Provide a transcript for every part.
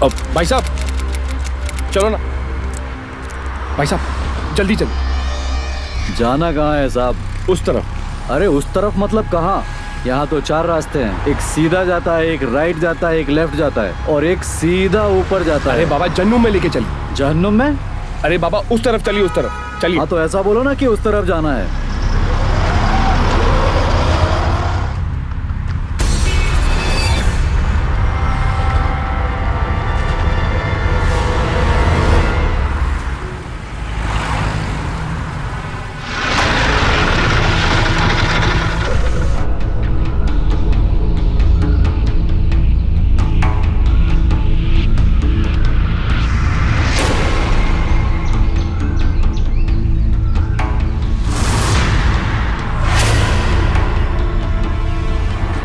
अब भाई साहब चलो ना, भाई साहब जल्दी चलो। जाना कहाँ है साहब? उस तरफ। अरे उस तरफ मतलब कहाँ? यहाँ तो 4 रास्ते हैं, एक सीधा जाता है, एक राइट जाता है, एक लेफ्ट जाता है और एक सीधा ऊपर जाता है। अरे बाबा जहन्नुम में लेके चलिए। जहन्नुम में? अरे बाबा उस तरफ चलिए, उस तरफ चलिए। हाँ तो ऐसा बोलो ना कि उस तरफ जाना है।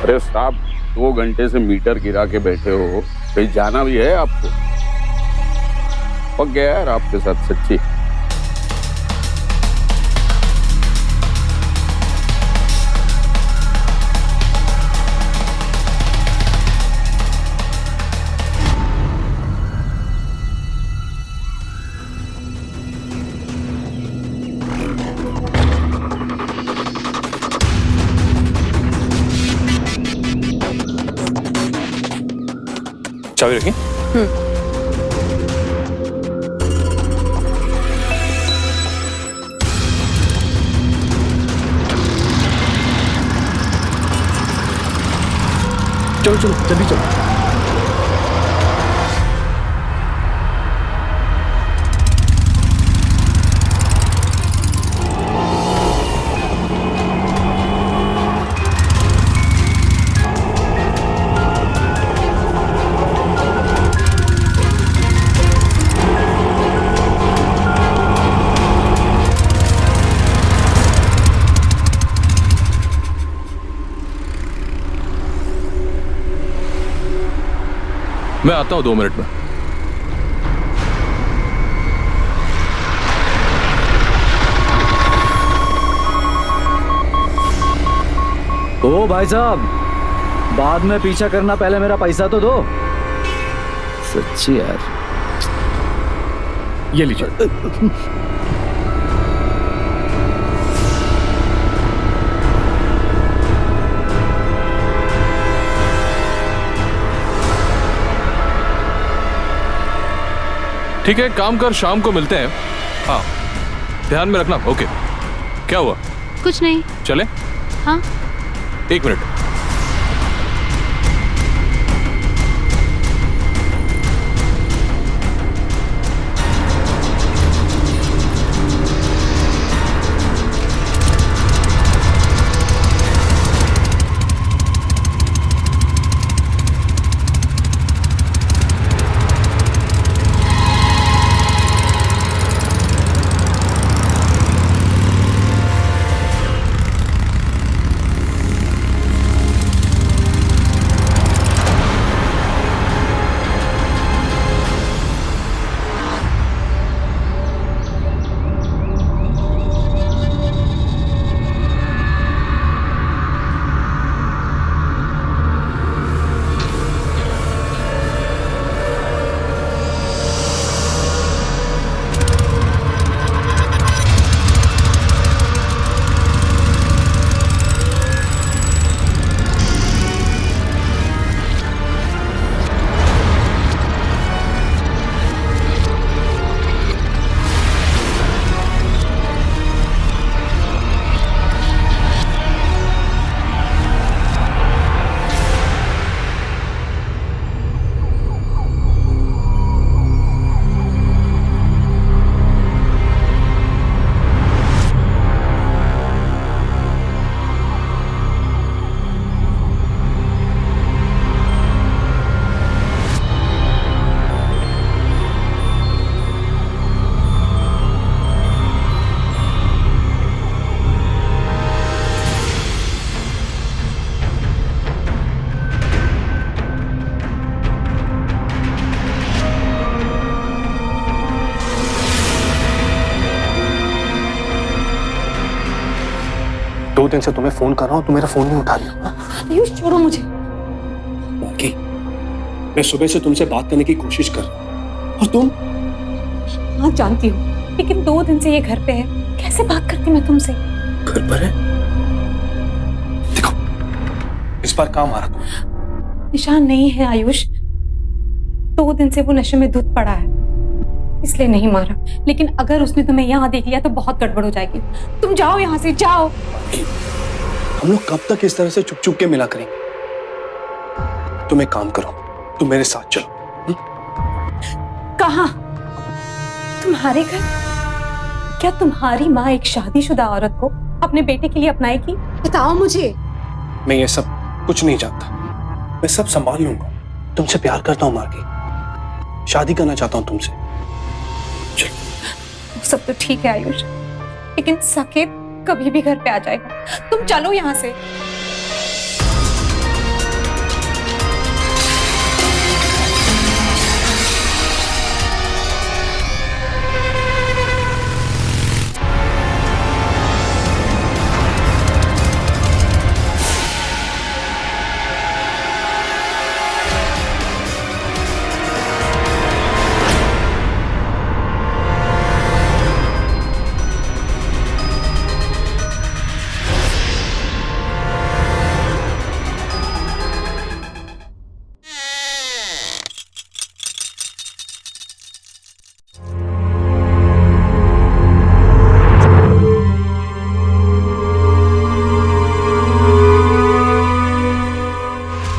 अरे साहब 2 घंटे से मीटर गिरा के बैठे हो, कहीं जाना भी है आपको? पक गया यार आपके साथ सच्ची। चाबी रखिए। चलो चलो जल्दी चलो। मैं आता हूँ 2 मिनट में। ओ भाई साहब, बाद में पीछा करना, पहले मेरा पैसा तो दो। सच्ची यार। ये लीजिए। ठीक है, काम कर, शाम को मिलते हैं। हाँ ध्यान में रखना। ओके। क्या हुआ? कुछ नहीं। चले? हाँ 1 मिनट। दो दिन से तुम्हें फोन कर रहा हूँ, तुम मेरा फोन नहीं उठा रही हो। पीयूष छोड़ो मुझे। ओके, मैं सुबह से तुमसे बात करने की कोशिश कर रहा हूं और तुम। हाँ जानती हूँ, लेकिन 2 दिन से ये घर पे है, कैसे बात करती मैं तुमसे। घर पर है? देखो, इस बार काम आ रहा तुम। निशान नहीं है आयुष, 2 दिन से वो नशे में धुत पड़ा है, इसलिए नहीं मारा। लेकिन अगर उसने तुम्हें यहाँ देख लिया तो बहुत गड़बड़ हो जाएगी। तुम जाओ यहाँ से, जाओ। हम लोग कब तक इस तरह से चुप चुप के मिला करेंगे? तुम एक काम करो, तुम मेरे साथ चलो। कहाँ? तुम्हारे घर? क्या तुम्हारी माँ एक शादीशुदा औरत को अपने बेटे के लिए अपनाएगी? बताओ मुझे। मैं ये सब कुछ नहीं जानता, मैं सब संभाल लूंगा। तुमसे प्यार करता हूँ मार्गी, शादी करना चाहता हूँ तुमसे। वो सब तो ठीक है आयुष, लेकिन साकेत कभी भी घर पे आ जाएगा। तुम चलो यहाँ से।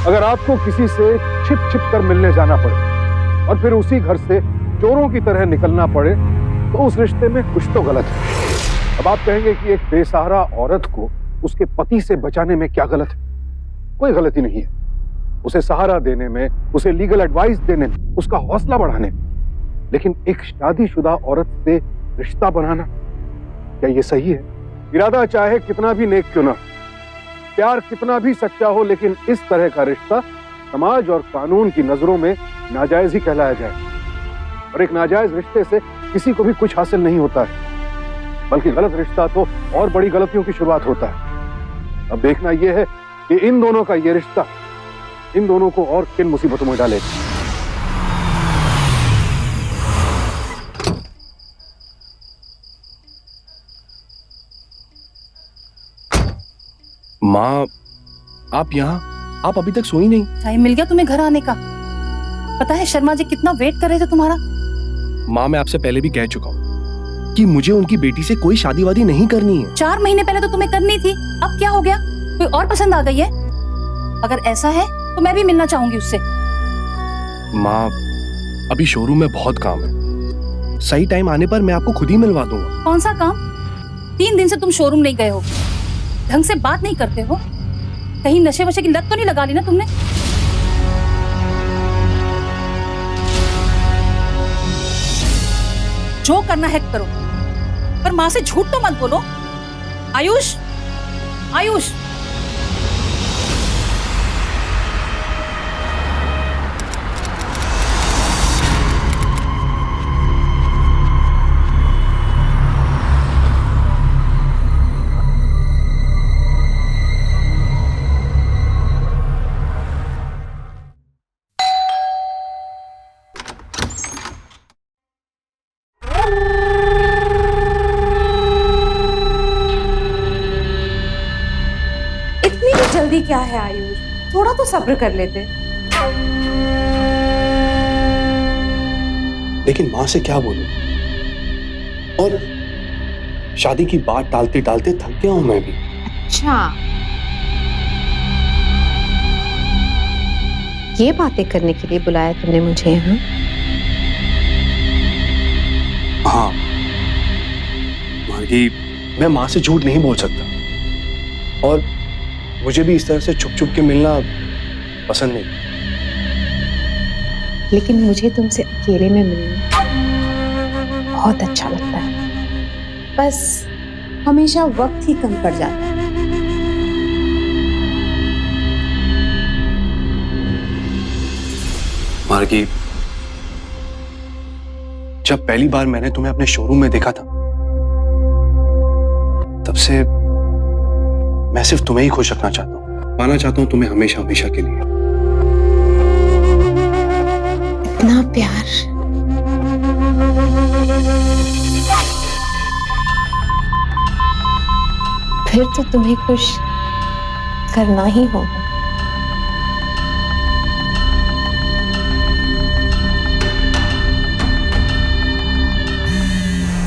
अगर आपको किसी से छिप छिप कर मिलने जाना पड़े और फिर उसी घर से चोरों की तरह निकलना पड़े तो उस रिश्ते में कुछ तो गलत है। अब आप कहेंगे कि एक बेसहारा औरत को उसके पति से बचाने में क्या गलत है? कोई गलती नहीं है। उसे सहारा देने में, उसे लीगल एडवाइस देने में, उसका हौसला बढ़ाने में। लेकिन एक शादीशुदा औरत से रिश्ता बनाना, क्या ये सही है? इरादा चाहे कितना भी नेक क्यों ना, प्यार कितना भी सच्चा हो, लेकिन इस तरह का रिश्ता समाज और कानून की नजरों में नाजायज ही कहलाया जाए। और एक नाजायज रिश्ते से किसी को भी कुछ हासिल नहीं होता है, बल्कि गलत रिश्ता तो और बड़ी गलतियों की शुरुआत होता है। अब देखना यह है कि इन दोनों का यह रिश्ता इन दोनों को और किन मुसीबतों में डालेगा। माँ, आप यहाँ? आप अभी तक सोई नहीं? टाइम मिल गया तुम्हें घर आने का? पता है शर्मा जी कितना वेट कर रहे थे तुम्हारा। माँ, मैं आपसे पहले भी कह चुका हूँ कि मुझे उनकी बेटी से कोई शादी वादी नहीं करनी है। 4 महीने पहले तो तुम्हें करनी थी, अब क्या हो गया? कोई और पसंद आ गई है? अगर ऐसा है तो मैं भी मिलना चाहूंगी उससे। माँ, अभी शोरूम में बहुत काम है, सही टाइम आने पर मैं आपको खुद ही मिलवा दूंगा। कौन सा काम? 3 दिन से तुम शोरूम नहीं गए हो, ढंग से बात नहीं करते हो, कहीं नशे वशे की लत तो नहीं लगा ली ना तुमने? जो करना है करो, पर माँ से झूठ तो मत बोलो। आयुष, आयुष, जल्दी क्या है आयुष, थोड़ा तो सब्र कर लेते। लेकिन माँ से क्या बोलूं? और शादी की बात टालते टालते थक गया हूं मैं भी। अच्छा, ये बातें करने के लिए बुलाया तुमने मुझे यहाँ? हाँ मार्गी, मैं माँ से झूठ नहीं बोल सकता, और मुझे भी इस तरह से छुप छुप के मिलना पसंद नहीं। लेकिन मुझे तुमसे अकेले में मिलना बहुत अच्छा लगता है, बस हमेशा वक्त ही कम पड़ जाता है। मार्गी, जब पहली बार मैंने तुम्हें अपने शोरूम में देखा था, तब से मैं सिर्फ तुम्हें ही खुश रखना चाहता हूँ, पाना चाहता हूँ तुम्हें हमेशा हमेशा के लिए। प्यार। फिर तो तुम्हें खुश करना ही होगा।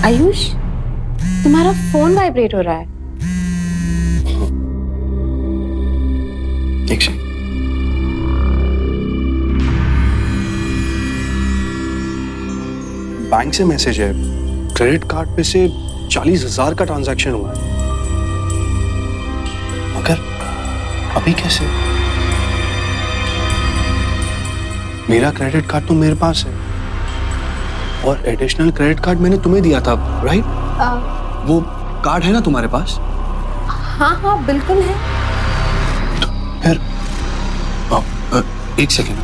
आयुष, तुम्हारा फोन वाइब्रेट हो रहा है। एक सेकंड। बैंक से मैसेज है, क्रेडिट कार्ड पे से 40,000 का ट्रांजैक्शन हुआ है। मगर अभी कैसे? मेरा क्रेडिट कार्ड तो मेरे पास है और एडिशनल क्रेडिट कार्ड मैंने तुम्हें दिया था, राइट? वो कार्ड है ना तुम्हारे पास? हाँ हाँ बिल्कुल है। फिर एक सेकेंड,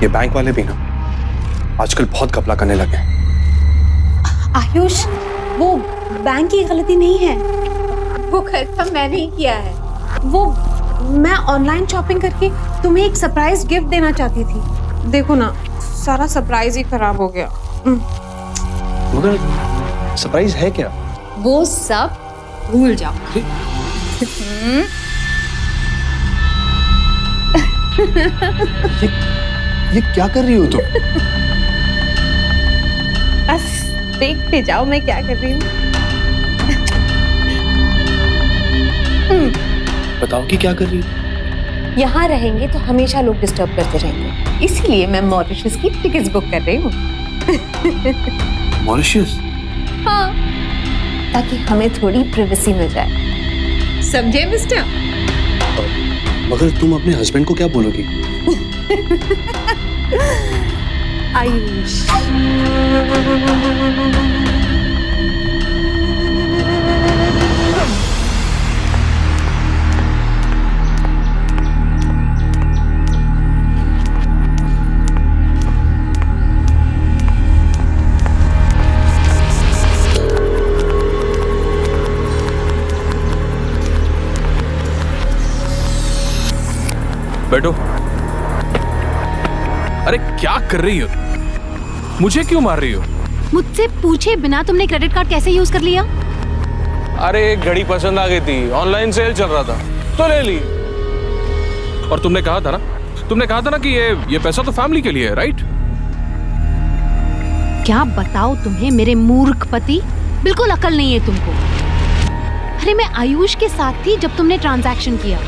ये बैंक वाले भी ना आजकल बहुत घपला करने लगे हैं। आयुष, वो बैंक की गलती नहीं है, वो खर्चा मैंने ही किया है। वो मैं ऑनलाइन शॉपिंग करके तुम्हें एक सरप्राइज गिफ्ट देना चाहती थी। देखो ना, सारा सरप्राइज ही खराब हो गया। मगर सरप्राइज है क्या? वो सब भूल जाओ। ये क्या कर रही हो तुम? बस देखते जाओ मैं क्या कर रही हूँ। बताओ कि क्या कर रही हो? यहाँ रहेंगे तो हमेशा लोग डिस्टर्ब करते रहेंगे, इसीलिए मैं मॉरिशस की टिकट्स बुक कर रही हूँ। मॉरिशस? हाँ, ताकि हमें थोड़ी प्राइवेसी मिल जाए। समझे मिस्टर? मगर तुम अपने हस्बैंड को क्या बोलोगी? आयुष, बैठो। अरे क्या कर रही हो? मुझे क्यों मार रही हो? मुझसे पूछे बिना तुमने क्रेडिट कार्ड कैसे यूज कर लिया? अरे एक घड़ी पसंद आ गई थी, ऑनलाइन सेल चल रहा था तो ले ली। और तुमने कहा था ना कि ये पैसा तो फैमिली के लिए है, राइट? क्या बताओ तुम्हें मेरे मूर्ख पति, बिल्कुल अकल नहीं है तुमको। अरे मैं आयुष के साथ थी जब तुमने ट्रांजैक्शन किया।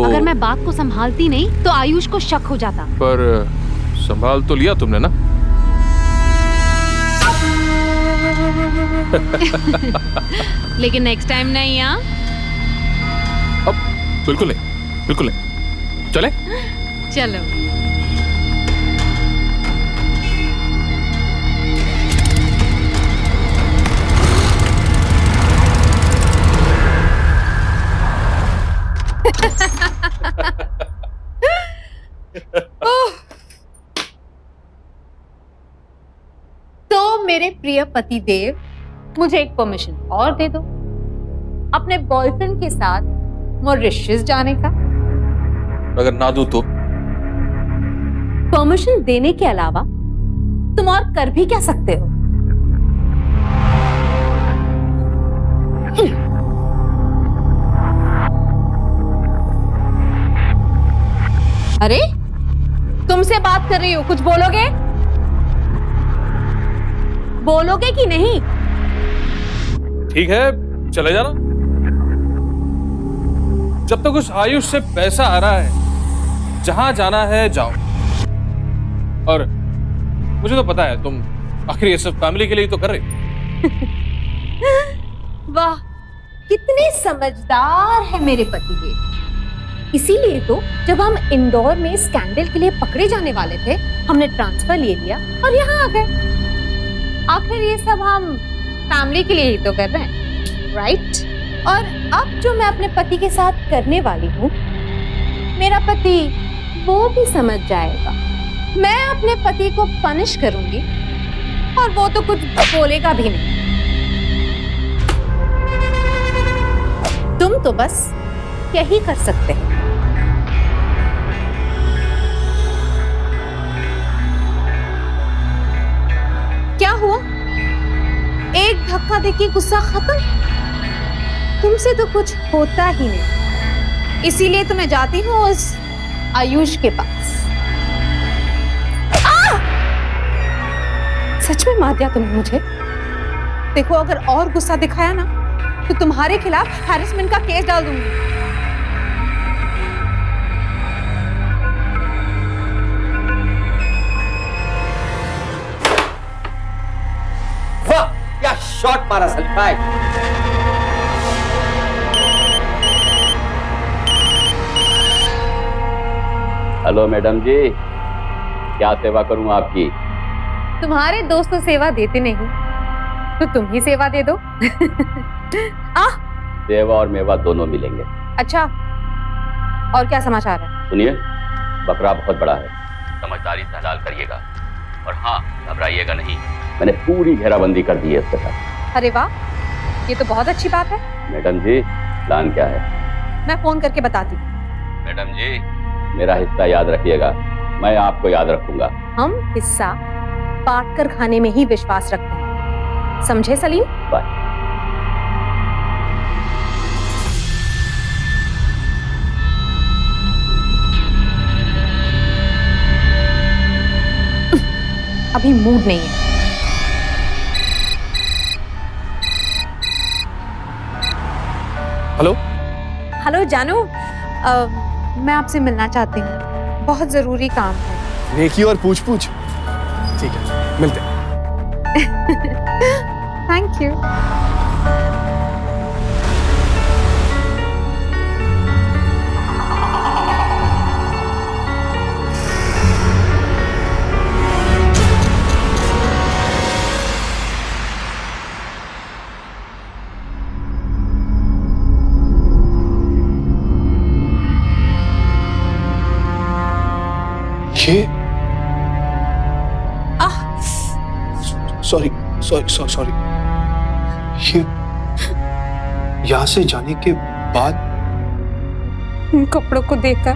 अगर मैं बात को संभालती नहीं तो आयुष को शक हो जाता। पर संभाल तो लिया तुमने ना? लेकिन नेक्स्ट टाइम नहीं। हाँ अब बिल्कुल नहीं। चले? चलो। तो मेरे प्रिय पति देव, मुझे एक परमिशन और दे दो अपने बॉयफ्रेंड के साथ मॉरिशस जाने का। अगर ना दूं तो? परमिशन देने के अलावा तुम और कर भी क्या सकते हो? अरे तुमसे बात कर रही हो, कुछ बोलोगे कि नहीं? ठीक है, चले जाना। जब तक उस आयुष से पैसा आ रहा है, जहां जाना है जाओ। और मुझे तो पता है तुम आखिर ये सब फैमिली के लिए तो कर रहे। वाह, कितने समझदार है मेरे पतिदेव। इसीलिए तो जब हम इंदौर में स्कैंडल के लिए पकड़े जाने वाले थे, हमने ट्रांसफर ले लिया और यहाँ आ गए। आखिर ये सब हम फैमिली के लिए ही तो कर रहे हैं, राइट? और अब जो मैं अपने पति के साथ करने वाली हूँ, मेरा पति वो भी समझ जाएगा। मैं अपने पति को पनिश करूंगी और वो तो कुछ बोलेगा भी नहीं। तुम तो बस यही कर सकते हो, हुआ? एक धक्का देके गुस्सा खत्म? तुमसे तो कुछ होता ही नहीं, इसीलिए तो मैं जाती हूँ उस आयुष के पास। सच में मार दिया तुमने मुझे? देखो, अगर और गुस्सा दिखाया ना तो तुम्हारे खिलाफ हैरेसमेंट का केस डाल दूंगी। वाह, क्या शॉट मारा सलीम। हेलो मैडम जी, क्या सेवा करूं आपकी? तुम्हारे दोस्त तो सेवा देते नहीं, तो तुम ही सेवा दे दो। सेवा और मेवा दोनों मिलेंगे। अच्छा, और क्या समाचार है? सुनिए, बकरा बहुत बड़ा है, समझदारी से हलाल करिएगा, और हाँ, घबराइएगा नहीं, मैंने पूरी घेराबंदी कर दी है इसके साथ। अरे वाह, ये तो बहुत अच्छी बात है। मैडम जी, प्लान क्या है? मैं फोन करके बताती हूँ। मैडम जी, मेरा हिस्सा याद रखिएगा, मैं आपको याद रखूंगा। हम हिस्सा बांट कर खाने में ही विश्वास रखते हैं, समझे सलीम? बाय। अभी मूड नहीं है। हेलो। हेलो जानू, मैं आपसे मिलना चाहती हूँ, बहुत जरूरी काम है। नेकी और पूछ पूछ। ठीक है, मिलते हैं। Thank you. ये सॉरी सॉरी सॉरी, ये यहाँ से जाने के बाद उन कपड़ों को देखकर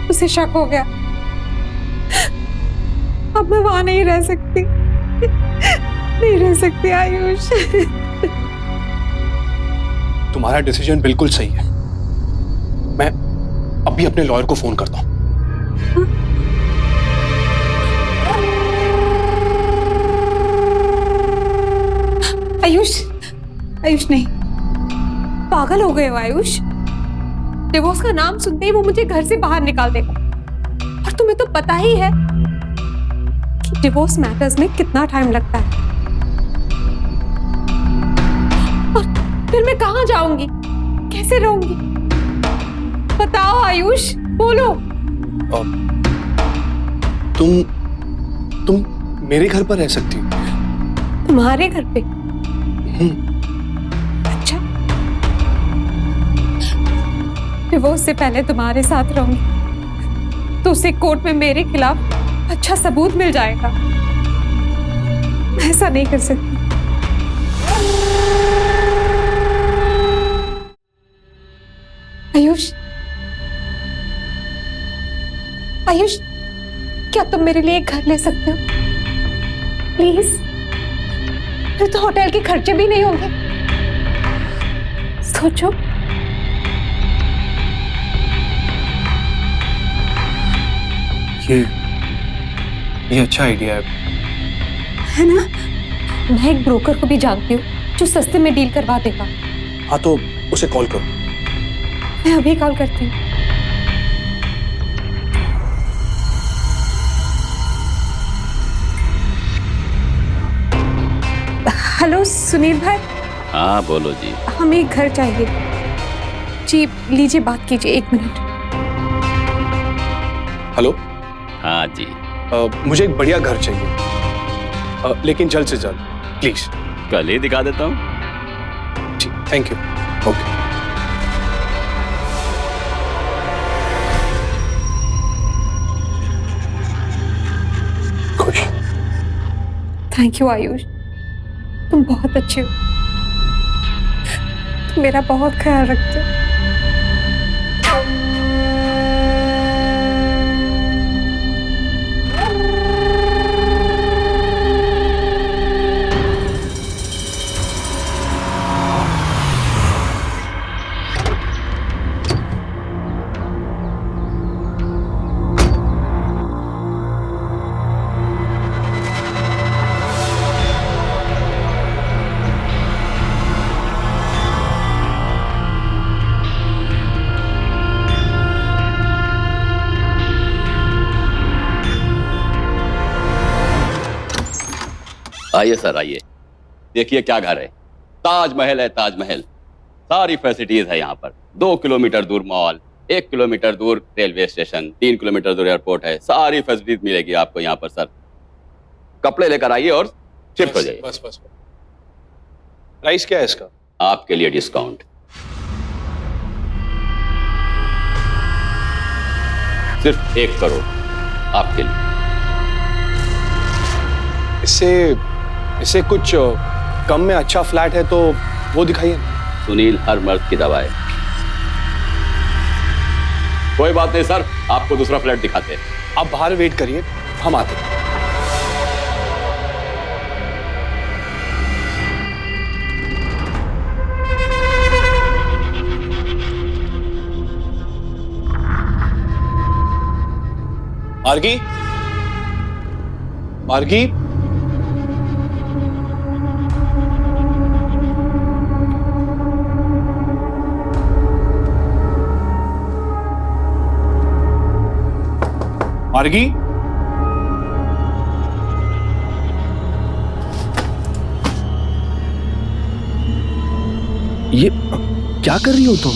उसे शक हो गया। अब मैं वहां नहीं रह सकती, नहीं रह सकती आयुष। तुम्हारा डिसीजन बिल्कुल सही है। मैं अभी अपने लॉयर को फोन करता हूँ। आयुष, आयुष नहीं, पागल हो गए हो आयुष। डिवोर्स का नाम सुनते ही वो मुझे घर से बाहर निकाल देगा, और तुम्हें तो पता ही है कि डिवोर्स मैटर्स में कितना टाइम लगता है। और फिर मैं कहाँ जाऊंगी, कैसे रहूंगी? बताओ आयुष, बोलो। तुम मेरे घर पर रह सकती हो। तुम्हारे घर पे? अच्छा, डिवोर्स से पहले तुम्हारे साथ रहूंगी तो उसे कोर्ट में मेरे खिलाफ अच्छा सबूत मिल जाएगा। ऐसा नहीं कर सकती। आयुष, आयुष, क्या तुम मेरे लिए एक घर ले सकते हो प्लीज? फिर तो होटल के खर्चे भी नहीं होंगे। सोचो। ये अच्छा आइडिया है ना? मैं एक ब्रोकर को भी जानती हूँ जो सस्ते में डील करवा देगा। हाँ, तो उसे कॉल करो। मैं अभी कॉल करती हूँ। हेलो सुनील भाई। हाँ बोलो जी। हमें एक घर चाहिए जी, लीजिए बात कीजिए, 1 मिनट। हेलो। हाँ जी। मुझे एक बढ़िया घर चाहिए, लेकिन जल्द से जल्द प्लीज। कल ही दिखा देता हूँ। जी, थैंक यू। ओके। खुश। थैंक यू आयुष, तुम बहुत अच्छे हो, तुम मेरा बहुत ख्याल रखते हो। आइए सर आइए, देखिए क्या घर है। ताजमहल है, ताजमहल। सारी फैसिलिटीज है यहाँ पर। 2 किलोमीटर दूर मॉल, 1 किलोमीटर दूर रेलवे स्टेशन, 3 किलोमीटर दूर एयरपोर्ट है। सारी फैसिलिटीज मिलेगी आपको यहाँ पर सर। कपड़े लेकर आइए और शिफ्ट हो जाइए। बस बस। प्राइस क्या है इसका? आपके लिए डिस्काउंट सिर्फ 1 करोड़ आपके लिए। इससे कुछ कम में अच्छा फ्लैट है तो वो दिखाइए। सुनील हर मर्द की दवा है। कोई बात नहीं सर, आपको दूसरा फ्लैट दिखाते हैं। आप बाहर वेट करिए, हम आते हैं। मार्गी, मार्गी, मार्गी, ये क्या कर रही हो तुम?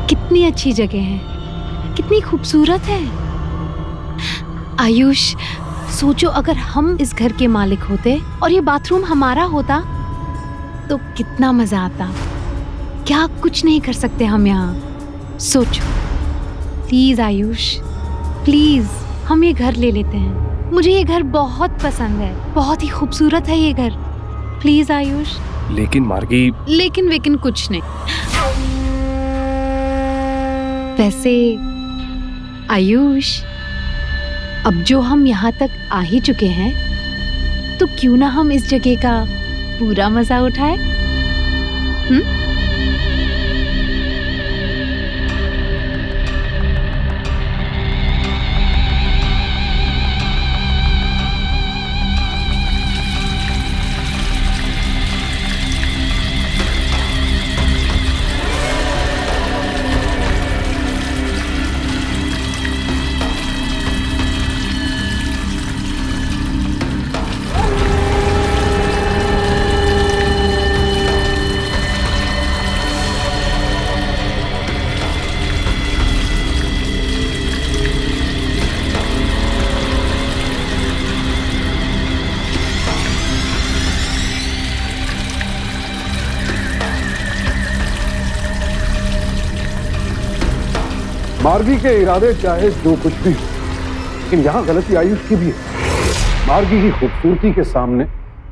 कितनी अच्छी जगह है, कितनी खूबसूरत है। आयुष, सोचो अगर हम इस घर के मालिक होते और ये बाथरूम हमारा होता तो कितना मजा आता। क्या कुछ नहीं कर सकते हम यहाँ। सोचो प्लीज आयुष, प्लीज हम ये घर ले लेते हैं। मुझे ये घर बहुत पसंद है, बहुत ही खूबसूरत है ये घर। प्लीज आयुष। लेकिन मार्गी, लेकिन कुछ नहीं। वैसे आयुष, अब जो हम यहाँ तक आ ही चुके हैं तो क्यों ना हम इस जगह का पूरा मजा उठाए। मार्गी के इरादे चाहे जो कुछ भी हो, लेकिन यहाँ गलती आयुष की भी है। मार्गी की खूबसूरती के सामने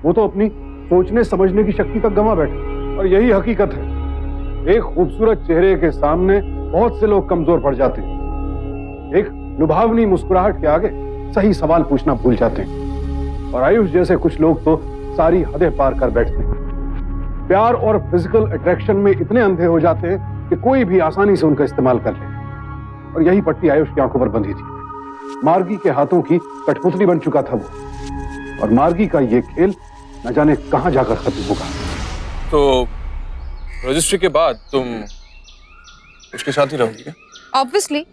वो तो अपनी सोचने समझने की शक्ति तक गंवा बैठे, और यही हकीकत है। एक खूबसूरत चेहरे के सामने बहुत से लोग कमजोर पड़ जाते हैं। एक लुभावनी मुस्कुराहट के आगे सही सवाल पूछना भूल जाते हैं, और आयुष जैसे कुछ लोग तो सारी हदें पार कर बैठते हैं। प्यार और फिजिकल अट्रैक्शन में इतने अंधे हो जाते हैं कि कोई भी आसानी से उनका इस्तेमाल कर ले, और यही पट्टी आयुष की आंखों पर बंधी थी। मार्गी के हाथों की कठपुतली बन चुका था वो, और मार्गी का ये खेल न जाने कहां जाकर खत्म होगा। तो रजिस्ट्री के बाद तुम उसके साथ ही रहोगी क्या? ऑब्वियसली,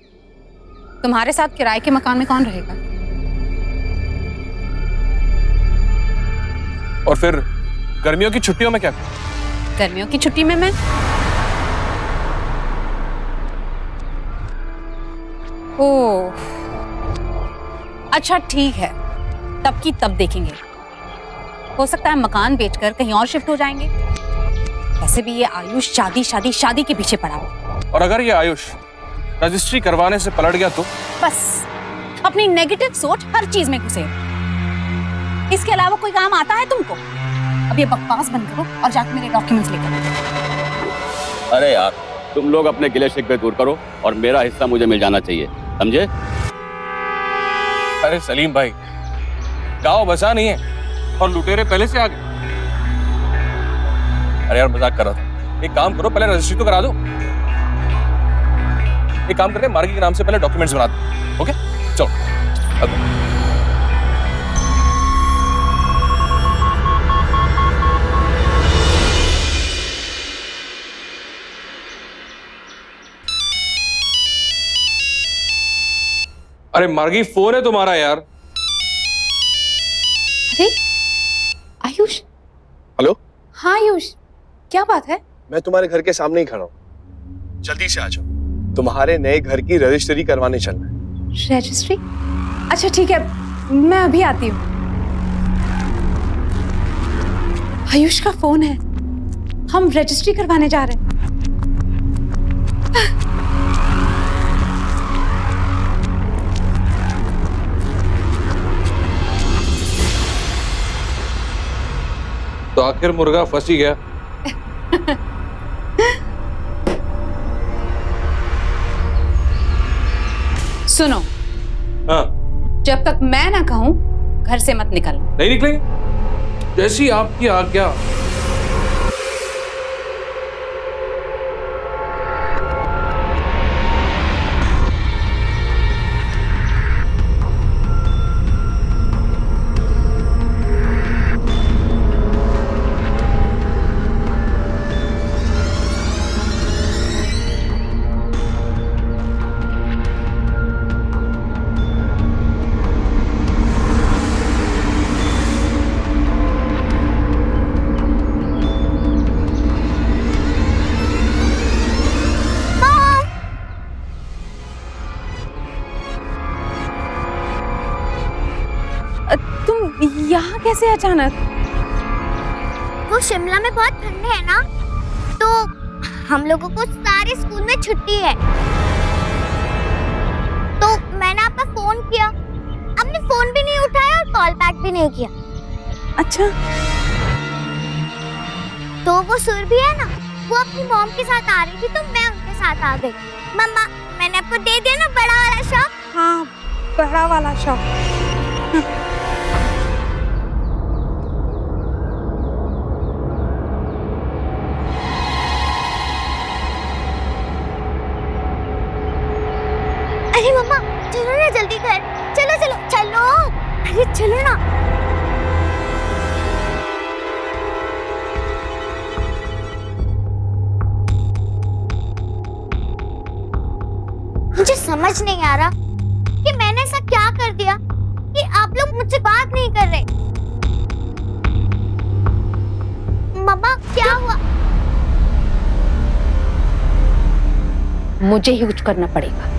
तुम्हारे साथ किराए के मकान में कौन रहेगा? और फिर गर्मियों की छुट्टियों में क्या? गर्मियों की छुट्टी में मैं ओह, अच्छा ठीक है, तब की तब देखेंगे। हो सकता है मकान बेचकर कहीं और शिफ्ट हो जाएंगे। वैसे भी ये आयुष शादी के पीछे पड़ा हो। और अगर ये आयुष रजिस्ट्री करवाने से पलट गया तो? बस अपनी नेगेटिव सोच हर चीज में घुसे। इसके अलावा कोई काम आता है तुमको? अब ये बकवास बंद करो और जाकर मेरे डॉक्यूमेंट्स लेकर। अरे यार, तुम लोग अपने गिले शिकवे दूर करो और मेरा हिस्सा मुझे मिल जाना चाहिए, समझे? अरे सलीम भाई, गांव बसा नहीं है और लुटेरे पहले से आ गए। अरे यार मजाक कर रहा था। एक काम करो, पहले रजिस्ट्री तो करा दो। एक काम करते हैं, मार्गी के नाम से पहले डॉक्यूमेंट्स बना दो। ओके चलो अब। अरे मार्गी, फोन है तुम्हारा यार। अरे आयुष। हेलो। हाँ आयुष, क्या बात है? मैं तुम्हारे घर के सामने ही खड़ा हूँ, जल्दी से आ जाओ। तुम्हारे नए घर की रजिस्ट्री करवाने चलना है। रजिस्ट्री? अच्छा ठीक है, मैं अभी आती हूँ। आयुष का फोन है, हम रजिस्ट्री करवाने जा रहे हैं। तो आखिर मुर्गा फंस ही गया। सुनो, हाँ, जब तक मैं ना कहूं घर से मत निकलना। नहीं निकलेंगे, जैसी आपकी आज्ञा। यहाँ कैसे अचानक? वो शिमला में बहुत ठंड है ना, तो हम लोगों को सारे स्कूल में छुट्टी है। तो मैंने आपका फोन किया, आपने फोन भी नहीं उठाया और कॉल बैक भी नहीं किया। अच्छा, तो वो सुरभि है ना, वो अपनी मॉम के साथ आ रही थी, तो मैं उनके साथ आ गई। मम्मा, मैंने आपको दे दिया ना बड़ा वाला शॉप। हाँ, बड़ा वाला शॉप। अरे मम्मा, चलो ना जल्दी घर, चलो चलो चलो, अरे चलो ना। मुझे समझ नहीं आ रहा कि मैंने ऐसा क्या कर दिया कि आप लोग मुझसे बात नहीं कर रहे। मम्मा, क्या हुआ? मुझे ही कुछ करना पड़ेगा।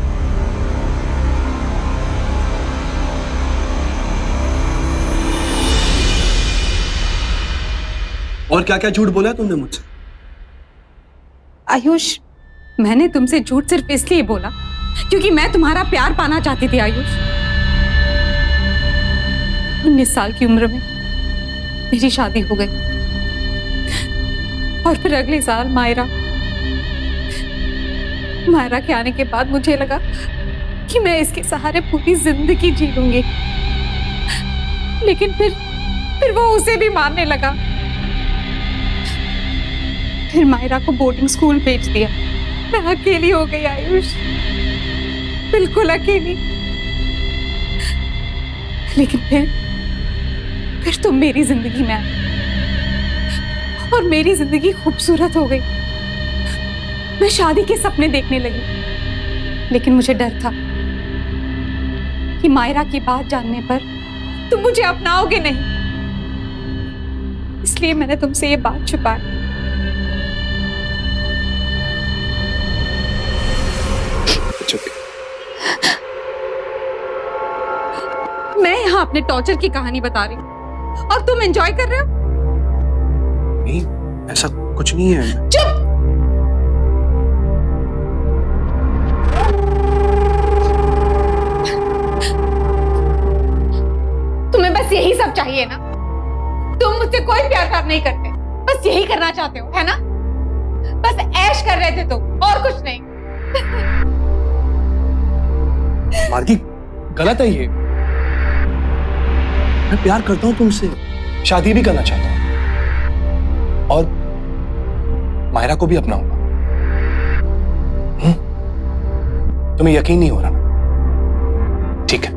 और क्या क्या झूठ बोला तुमने मुझसे? आयुष, मैंने तुमसे झूठ सिर्फ इसलिए बोला क्योंकि मैं तुम्हारा प्यार पाना चाहती थी। आयुष, 19 साल की उम्र में मेरी शादी हो गई और फिर अगले साल मायरा के आने के बाद मुझे लगा कि मैं इसके सहारे पूरी जिंदगी जी लूंगी, लेकिन फिर वो उसे भी मारने लगा। फिर मायरा को बोर्डिंग स्कूल भेज दिया। मैं अकेली हो गई आयुष, बिल्कुल अकेली। लेकिन फिर तुम मेरी जिंदगी में आई और मेरी जिंदगी खूबसूरत हो गई। मैं शादी के सपने देखने लगी, लेकिन मुझे डर था कि मायरा की बात जानने पर तुम मुझे अपनाओगे नहीं, इसलिए मैंने तुमसे ये बात छुपाई। मैं यहाँ अपने टॉर्चर की कहानी बता रही हूँ और तुम एंजॉय कर रहे हो। नहीं, ऐसा कुछ नहीं है। चुप! तुम्हें बस यही सब चाहिए ना? तुम मुझसे कोई प्यार नहीं करते, बस यही करना चाहते हो, है ना? बस ऐश कर रहे थे तुम, और कुछ नहीं। मार्गी, गलत है ये। मैं प्यार करता हूं तुमसे, शादी भी करना चाहता हूं और मायरा को भी अपनाऊंगा। तुम्हें यकीन नहीं हो रहा ना? ठीक है।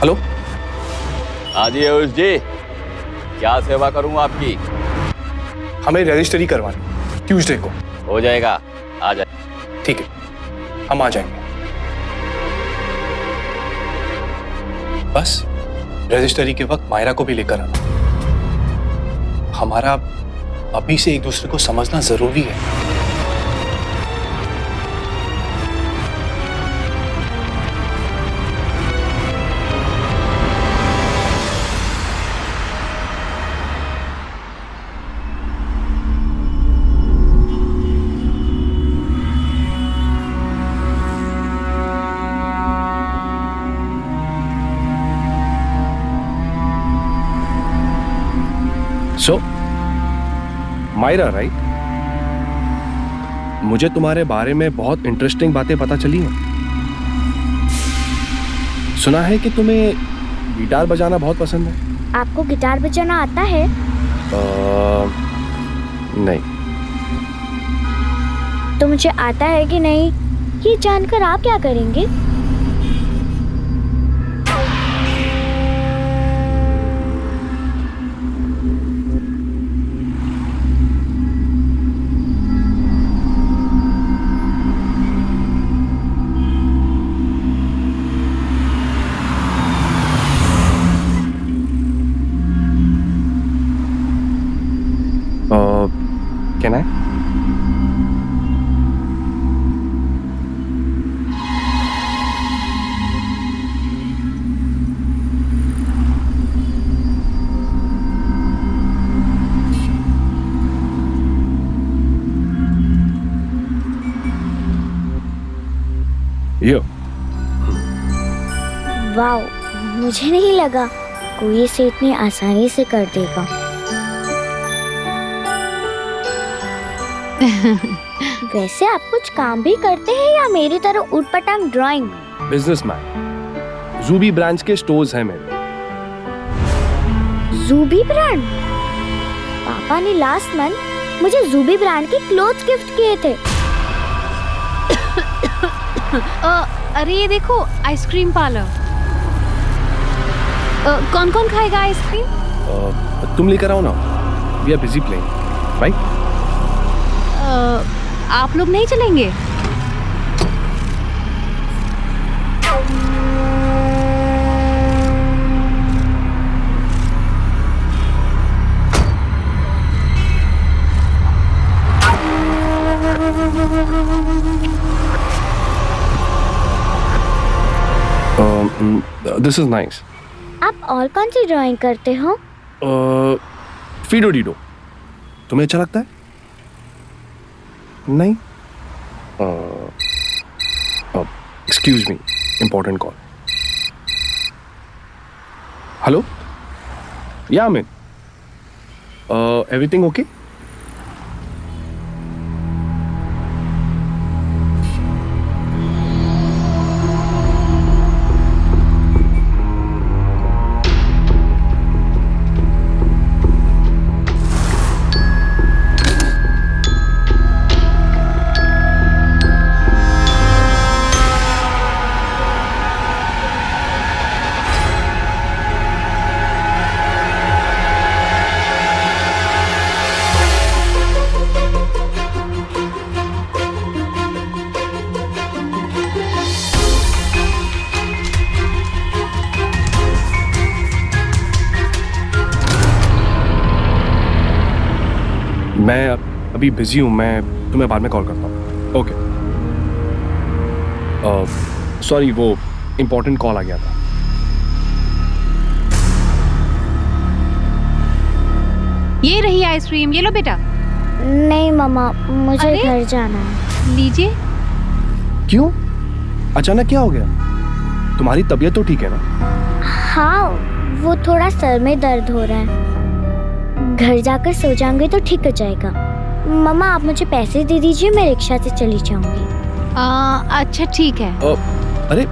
हेलो। हाँ जी आयुष जी, क्या सेवा करूं आपकी? हमें रजिस्ट्री करवानी ट्यूसडे को। हो जाएगा, आ जाए। ठीक है, हम आ जाएंगे। बस रजिस्ट्री के वक्त मायरा को भी लेकर आना। हमारा अभी से एक दूसरे को समझना जरूरी है। सो मायरा, राइट? मुझे तुम्हारे बारे में बहुत इंटरेस्टिंग बातें पता चली हैं। सुना है कि तुम्हें गिटार बजाना बहुत पसंद है। आपको गिटार बजाना आता है? नहीं। तो मुझे आता है कि नहीं ये जानकर आप क्या करेंगे? Can I? Yo. वाओ, मुझे नहीं लगा कोई इसे इतनी आसानी से कर देगा। वैसे आप कुछ काम भी करते हैं या मेरी तरह उटपटांग ड्राइंग? बिजनेसमैन। जूबी ब्रांच के स्टोर्स हैं मेरे। जूबी ब्रांड? पापा ने लास्ट मंथ मुझे जूबी ब्रांड के क्लोथ्स गिफ्ट किए थे। अरे ये देखो, आइसक्रीम पार्लर। कौन कौन खाएगा आइसक्रीम? तुम लेकर आओ ना। We are busy playing, right? आप लोग नहीं चलेंगे? This is nice. आप और कौन सी ड्राइंग करते हो? Fido Dido. तुम्हें अच्छा लगता है? नहीं? Excuse me, important call. Hello? Yeah Amit, everything okay? मैं अभी बिजी हूँ, मैं तुम्हें बाद में कॉल करता हूँ। ओके। सॉरी, वो इम्पोर्टेंट कॉल आ गया था। ये रही आइसक्रीम, ये लो बेटा। नहीं मम्मा, मुझे घर जाना है। लीजिए। क्यों? अचानक क्या हो गया? तुम्हारी तबीयत तो ठीक है ना? हाँ, वो थोड़ा सर में दर्द हो रहा है। घर जाकर सो जाऊंगी तो ठीक हो जाएगा। मम्मा, आप मुझे पैसे दे दीजिए, मैं रिक्शा से चली जाऊंगी। अच्छा ठीक है। अरे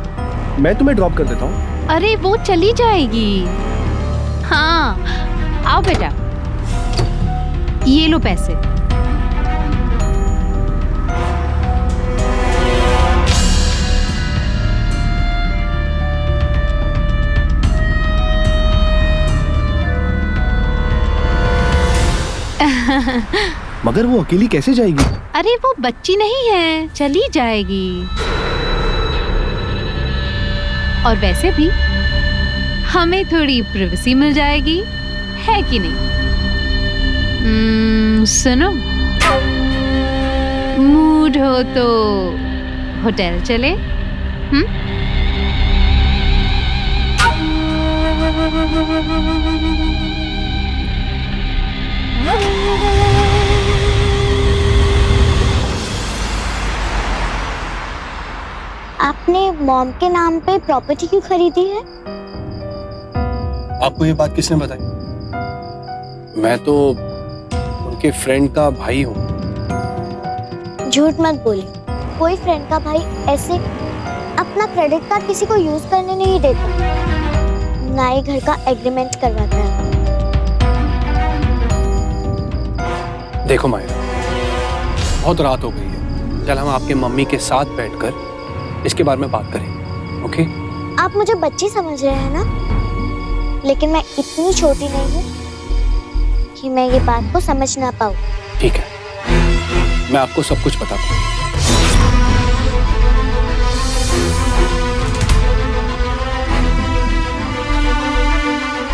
मैं तुम्हें ड्रॉप कर देता हूँ। अरे वो चली जाएगी। हाँ, आओ बेटा, ये लो पैसे। मगर वो अकेली कैसे जाएगी? अरे वो बच्ची नहीं है, चली जाएगी। और वैसे भी हमें थोड़ी प्राइवेसी मिल जाएगी, है कि नहीं? सुनो, मूड हो तो होटल चले? आपने मॉम के नाम पे प्रॉपर्टी क्यों खरीदी है? आपको ये बात किसने बताई? मैं तो उनके फ्रेंड का भाई हूँ। झूठ मत बोले, कोई फ्रेंड का भाई ऐसे अपना क्रेडिट कार्ड किसी को यूज करने नहीं देता, ना ही घर का एग्रीमेंट करवाता है। देखो मायरा, बहुत रात हो गई है, चल हम आपके मम्मी के साथ बैठकर इसके बारे में बात करें, ओके? आप मुझे बच्ची समझ रहे हैं ना, लेकिन मैं इतनी छोटी नहीं हूँ कि मैं ये बात को समझ ना पाऊँ। ठीक है, मैं आपको सब कुछ बताता हूँ।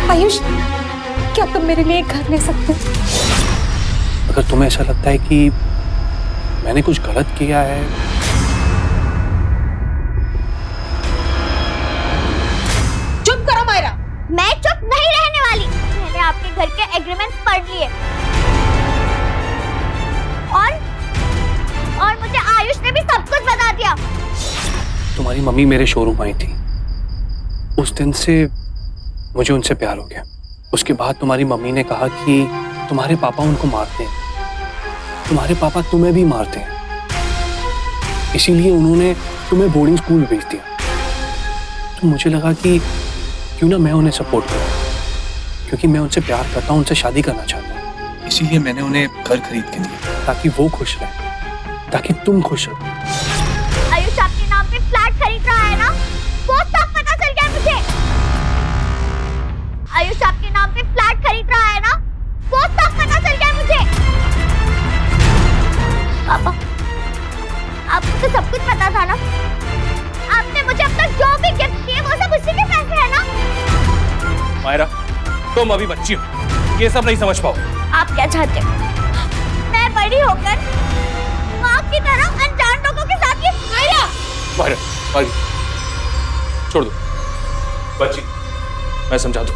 आयुष, क्या तुम मेरे लिए एक घर ले सकते हो? अगर तुम्हें ऐसा लगता है कि मैंने कुछ गलत किया है, चुप करो मायरा। मैं चुप नहीं रहने वाली। मैंने आपके घर के एग्रीमेंट पढ़ लिए और मुझे आयुष ने भी सब कुछ बता दिया। तुम्हारी मम्मी मेरे शोरूम आई थी, उस दिन से मुझे उनसे प्यार हो गया। उसके बाद तुम्हारी मम्मी ने कहा कि तुम्हारे पापा उनको मारते हैं, तुम्हारे पापा तुम्हें भी मारते हैं, इसीलिए उन्होंने तुम्हें बोर्डिंग स्कूल भेज दिया। तो मुझे लगा कि क्यों ना मैं उन्हें सपोर्ट करूं, क्योंकि मैं उनसे प्यार करता हूं, उनसे शादी करना चाहता हूं। इसीलिए मैंने उन्हें घर खरीद के दिया, ताकि वो खुश रहे, ताकि तुम खुश रहो। आयुष आपके नाम पे फ्लैट खरीद रहा है ना, वो सब पता चल गया मुझे। आयुष आपके नाम पे फ्लैट खरीद रहा है ना, वो सब पता चल गया मुझे। पापा, आपको तो सब कुछ पता था ना? आपने मुझे अब तक जो भी गिफ्ट किए वो सब उसी के पैसे है ना? मायरा, तुम अभी बच्ची हो, ये सब नहीं समझ पाओ। आप क्या चाहते हो? मैं बड़ी होकर माँ की तरह अनजान लोगों के साथ ये मायरा छोड़ दो बच्ची, मैं समझा दूं।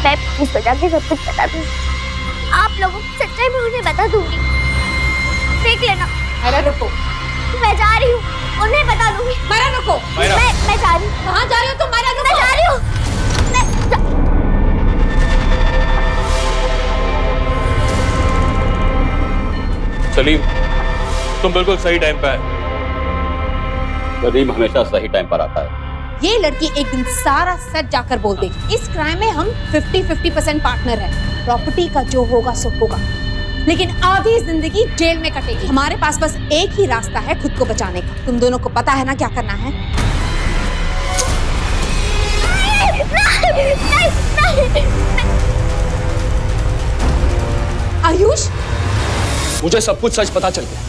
मैं इस वजह से सब कुछ बता दूंगी, आप लोगों की सच्चाई भी उन्हें बता दूंगी। देख लेना। मायरा रुको। मैं जा रही हूँ, उन्हें बता दूंगी। मायरा रुको। मैं जा रही हूँ। कहाँ जा रही हो तुम? मायरा रुको। मैं जा रही हूँ। सलीम, तुम बिल्कुल सही टाइम पे आए। सलीम हमेशा सही टाइम पर आता है। ये लड़की एक दिन सारा सच जाकर बोल देगी इस क्राइम में हम 50-50% पार्टनर हैं। प्रॉपर्टी का जो होगा सो होगा, लेकिन आधी जिंदगी जेल में कटेगी। हमारे पास बस एक ही रास्ता है खुद को बचाने का। तुम दोनों को पता है ना क्या करना है? आयुष, मुझे सब कुछ सच पता चल गया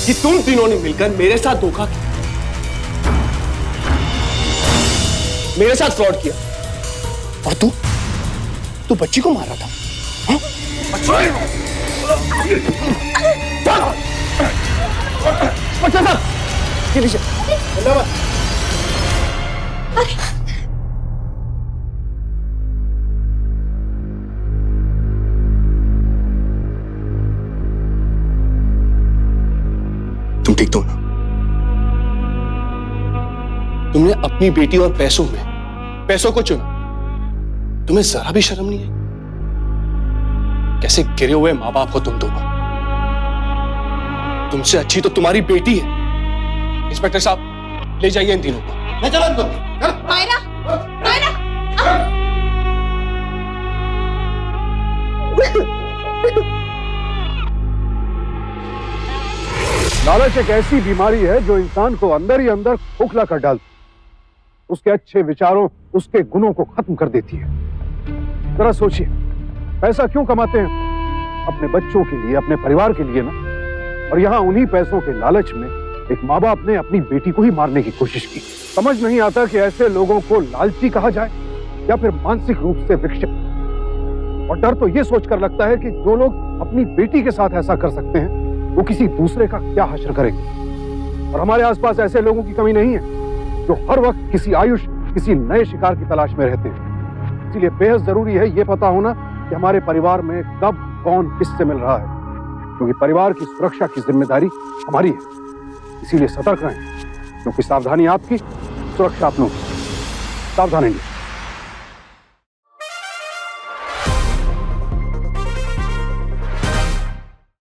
कि तुम तीनों ने मिलकर मेरे साथ धोखा किया, मेरे साथ फ्रॉड किया, और तू बच्ची को मारा था। हाँ? बच्चा था। ये लीजिए। तुम ठीक तो हो ना? तुमने अपनी बेटी और पैसों को चुना। तुम्हें जरा भी शर्म नहीं है? कैसे गिरे हुए माँ बाप हो तुम दोनों। तुमसे अच्छी तो तुम्हारी बेटी है। इंस्पेक्टर साहब, ले जाइए इन तीनों को। मैं चला इनको। मायरा, मायरा। लालच एक ऐसी बीमारी है जो इंसान को अंदर ही अंदर खोखला कर डालती, उसके अच्छे विचारों, उसके गुणों को खत्म कर देती है। जरा सोचिए, पैसा क्यों कमाते हैं? अपने बच्चों के लिए, अपने परिवार के लिए ना। और यहाँ उन्हीं पैसों के लालच में एक माँ बाप ने अपनी बेटी को ही मारने की कोशिश की। समझ नहीं आता कि ऐसे लोगों को लालची कहा जाए या फिर मानसिक रूप से विक्षिप्त। और डर तो ये सोचकर लगता है कि जो लोग अपनी बेटी के साथ ऐसा कर सकते हैं वो किसी दूसरे का क्या हश्र करेंगे। और हमारे आसपास ऐसे लोगों की कमी नहीं है जो हर वक्त किसी आयुष, किसी नए शिकार की तलाश में रहते हैं। इसीलिए बेहद जरूरी है ये पता होना कि हमारे परिवार में कब कौन किससे मिल रहा है, क्योंकि परिवार की सुरक्षा की जिम्मेदारी हमारी है। इसीलिए सतर्क रहें, क्योंकि सावधानी आपकी, सुरक्षा अपनों की। सावधान रहिए।